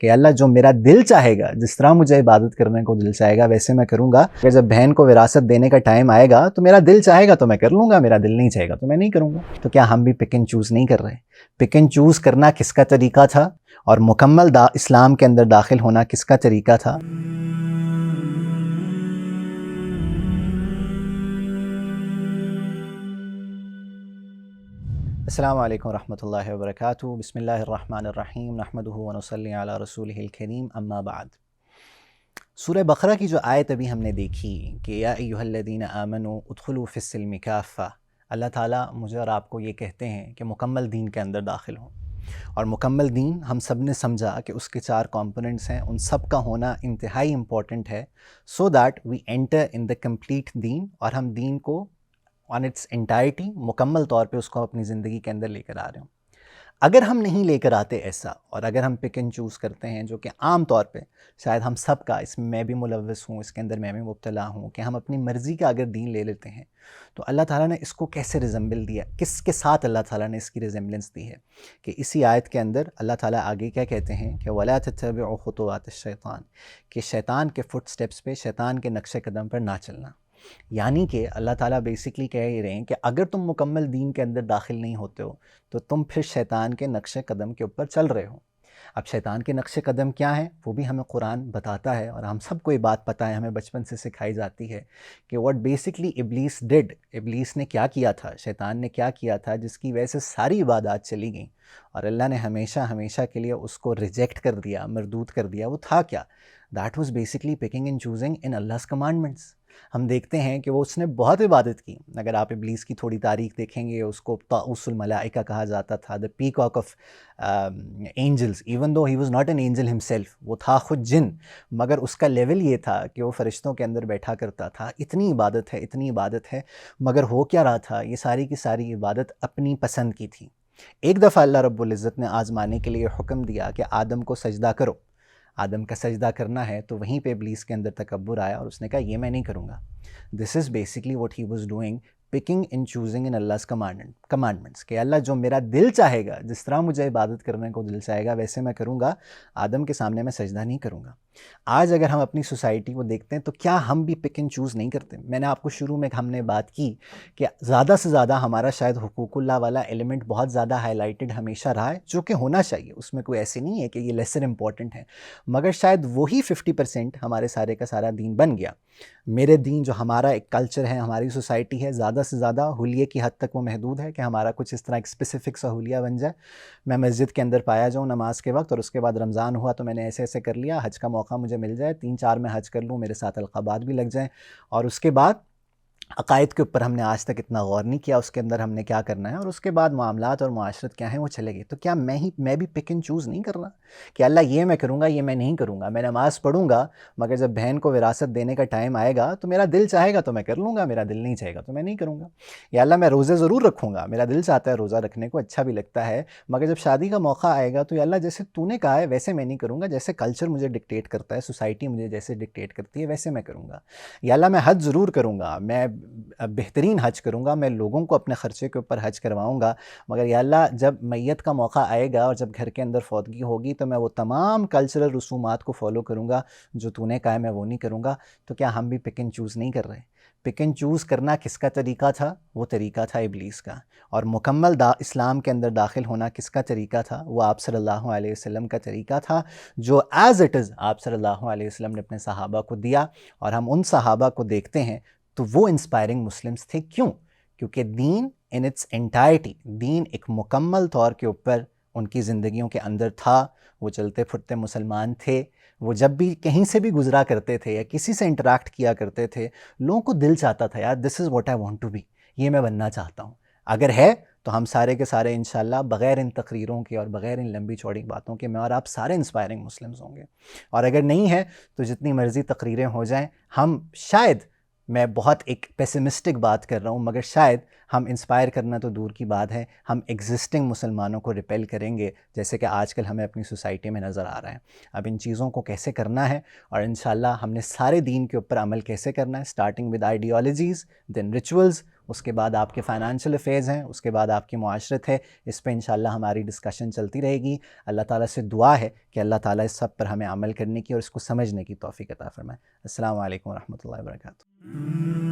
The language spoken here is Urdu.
کہ اللہ جو میرا دل چاہے گا، جس طرح مجھے عبادت کرنے کو دل چاہے گا ویسے میں کروں گا. اگر جب بہن کو وراثت دینے کا ٹائم آئے گا تو میرا دل چاہے گا تو میں کر لوں گا، میرا دل نہیں چاہے گا تو میں نہیں کروں گا. تو کیا ہم بھی پک اینڈ چوز نہیں کر رہے؟ پک اینڈ چوز کرنا کس کا طریقہ تھا اور مکمل اسلام کے اندر داخل ہونا کس کا طریقہ تھا؟ السلام علیکم ورحمۃ اللہ وبرکاتہ. بسم اللہ الرحمن الرحیم، نحمدہ ونصلی علی رسولہ الکریم، اما بعد. سورہ بقرہ کی جو آیت ابھی ہم نے دیکھی کہ یا ایھا الذین آمنوا ادخلوا فی السلم کافہ، اللہ تعالیٰ مجھے اور آپ کو یہ کہتے ہیں کہ مکمل دین کے اندر داخل ہوں. اور مکمل دین ہم سب نے سمجھا کہ اس کے 4 کمپوننٹس ہیں، ان سب کا ہونا انتہائی امپورٹنٹ ہے so that we enter in the complete دین، اور ہم دین کو آن اٹس انٹائرٹی مکمل طور پہ اس کو اپنی زندگی کے اندر لے کر آ رہے ہوں. اگر ہم نہیں لے کر آتے ایسا، اور اگر ہم پک اینڈ چوز کرتے ہیں، جو کہ عام طور پہ شاید ہم سب کا، اس میں بھی ملوث ہوں، اس کے اندر میں بھی مبتلا ہوں، کہ ہم اپنی مرضی کا اگر دین لے لیتے ہیں، تو اللہ تعالیٰ نے اس کو کیسے ریزمبل دیا، کس کے ساتھ اللہ تعالیٰ نے اس کی ریزمبلنس دی ہے؟ کہ اسی آیت کے اندر اللہ تعالیٰ آگے کیا کہتے ہیں کہ وَلَا تَتَّبِعُوا خُطُوَاتِ الشَّيْطَانِ، کہ شیطان کے فٹ سٹیپس پہ، شیطان کے نقش قدم پر نہ چلنا. یعنی کہ اللہ تعالیٰ بیسکلی کہہ رہے ہیں کہ اگر تم مکمل دین کے اندر داخل نہیں ہوتے ہو تو تم پھر شیطان کے نقش قدم کے اوپر چل رہے ہو. اب شیطان کے نقش قدم کیا ہیں وہ بھی ہمیں قرآن بتاتا ہے، اور ہم سب کو یہ بات پتہ ہے، ہمیں بچپن سے سکھائی جاتی ہے کہ واٹ بیسکلی ابلیس ڈڈ، ابلیس نے کیا کیا تھا، شیطان نے کیا کیا تھا جس کی وجہ سے ساری عبادات چلی گئیں اور اللہ نے ہمیشہ کے لیے اس کو ریجیکٹ کر دیا، مردود کر دیا. وہ تھا کیا؟ That was basically picking and choosing in اللہ's commandments. ہم دیکھتے ہیں کہ وہ اس نے بہت عبادت کی. اگر آپ ابلیس کی تھوڑی تاریخ دیکھیں گے، اس کو طاؤس الملائکہ کہا جاتا تھا، the peacock of angels, even though he was not an angel himself, وہ تھا خود جن، مگر اس کا لیول یہ تھا کہ وہ فرشتوں کے اندر بیٹھا کرتا تھا. اتنی عبادت ہے، مگر ہو کیا رہا تھا؟ یہ ساری کی ساری عبادت اپنی پسند کی تھی. ایک دفعہ اللہ رب العزت نے آزمانے کے لیے حکم دیا کہ آدم کو سجدہ کرو. آدم کا سجدہ کرنا ہے تو وہیں پہ ابلیس کے اندر تکبر آیا اور اس نے کہا یہ میں نہیں کروں گا. This is basically what he was doing, picking and choosing in اللہ's commandments، کہ اللہ جو میرا دل چاہے گا، جس طرح مجھے عبادت کرنے کو دل چاہے گا ویسے میں کروں گا، آدم کے سامنے میں سجدہ نہیں کروں گا. آج اگر ہم اپنی سوسائٹی کو دیکھتے ہیں تو کیا ہم بھی پک اینڈ چوز نہیں کرتے؟ میں نے آپ کو شروع میں ہم نے بات کی کہ زیادہ سے زیادہ ہمارا شاید حقوق اللہ والا ایلیمنٹ بہت زیادہ ہائی لائٹڈ ہمیشہ رہا ہے، جو کہ ہونا چاہیے، اس میں کوئی ایسے نہیں ہے کہ یہ لیسر امپورٹنٹ ہے، مگر شاید وہی 50% ہمارے سارے کا سارا دین بن گیا. میرے دین جو ہمارا ایک کلچر ہے، ہماری سوسائٹی ہے، زیادہ سے زیادہ حلیے کی حد تک وہ محدود ہے کہ ہمارا کچھ اس طرح ایک اسپیسیفک سا حلیہ بن جائے. میں مسجد کے اندر پایا جاؤں نماز کے وقت، اور اس کے بعد رمضان ہوا تو میں نے ایسے کر لیا، حج کا موقع مجھے مل جائے، 3-4 میں حج کر لوں، میرے ساتھ القابات بھی لگ جائیں، اور اس کے بعد عقائد کے اوپر ہم نے آج تک اتنا غور نہیں کیا اس کے اندر ہم نے کیا کرنا ہے، اور اس کے بعد معاملات اور معاشرت کیا ہیں وہ چلے گئے. تو کیا میں بھی پک اینڈ چوز نہیں کر رہا کہ اللہ یہ میں کروں گا، یہ میں نہیں کروں گا؟ میں نماز پڑھوں گا، مگر جب بہن کو وراثت دینے کا ٹائم آئے گا تو میرا دل چاہے گا تو میں کر لوں گا، میرا دل نہیں چاہے گا تو میں نہیں کروں گا. یا اللہ میں روزے ضرور رکھوں گا، میرا دل چاہتا ہے روزہ رکھنے کو، اچھا بھی لگتا ہے، مگر جب شادی کا موقع آئے گا تو یا اللہ جیسے تو نے کہا ہے ویسے میں نہیں کروں گا، جیسے کلچر مجھے ڈکٹیٹ کرتا ہے، سوسائٹی مجھے جیسے ڈکٹیٹ کرتی ہے ویسے میں کروں گا. یا اللہ میں حج ضرور کروں گا، میں بہترین حج کروں گا، میں لوگوں کو اپنے خرچے کے اوپر حج کرواؤں گا، مگر یا اللہ جب میت کا موقع آئے گا اور جب گھر کے اندر فوتگی ہوگی تو میں وہ تمام کلچرل رسومات کو فالو کروں گا جو تو نے کہا ہے میں وہ نہیں کروں گا. تو کیا ہم بھی پک اینڈ چوز نہیں کر رہے؟ پک اینڈ چوز کرنا کس کا طریقہ تھا؟ وہ طریقہ تھا ابلیس کا. اور مکمل اسلام کے اندر داخل ہونا کس کا طریقہ تھا؟ وہ آپ صلی اللہ علیہ وسلم کا طریقہ تھا، جو ایز اٹ از آپ صلی اللہ علیہ وسلم نے اپنے صحابہ کو دیا. اور ہم ان صحابہ کو دیکھتے ہیں تو وہ انسپائرنگ مسلمز تھے. کیوں؟ کیونکہ دین ان اٹس انٹائرٹی، دین ایک مکمل طور کے اوپر ان کی زندگیوں کے اندر تھا. وہ چلتے پھرتے مسلمان تھے. وہ جب بھی کہیں سے بھی گزرا کرتے تھے یا کسی سے انٹریکٹ کیا کرتے تھے، لوگوں کو دل چاہتا تھا یار this is what I want to be, یہ میں بننا چاہتا ہوں. اگر ہے تو ہم سارے کے سارے انشاءاللہ بغیر ان تقریروں کے اور بغیر ان لمبی چوڑی باتوں کے میں اور آپ سارے انسپائرنگ مسلمز ہوں گے. اور اگر نہیں ہے تو جتنی مرضی تقریریں ہو جائیں، ہم شاید، میں بہت ایک پیسمسٹک بات کر رہا ہوں، مگر شاید ہم انسپائر کرنا تو دور کی بات ہے، ہم ایگزسٹنگ مسلمانوں کو ریپیل کریں گے، جیسے کہ آج کل ہمیں اپنی سوسائٹی میں نظر آ رہا ہے. اب ان چیزوں کو کیسے کرنا ہے، اور انشاءاللہ ہم نے سارے دین کے اوپر عمل کیسے کرنا ہے، اسٹارٹنگ ود آئیڈیالوجیز، دین ریچولز، اس کے بعد آپ کے فائنانشیل افیئرز ہیں، اس کے بعد آپ کی معاشرت ہے. اس پہ انشاءاللہ ہماری ڈسکشن چلتی رہے گی. اللہ تعالیٰ سے دعا ہے کہ اللہ تعالیٰ اس سب پر ہمیں عمل کرنے کی اور اس کو سمجھنے کی توفیق عطا فرمائے. السلام علیکم ورحمۃ اللہ وبرکاتہ.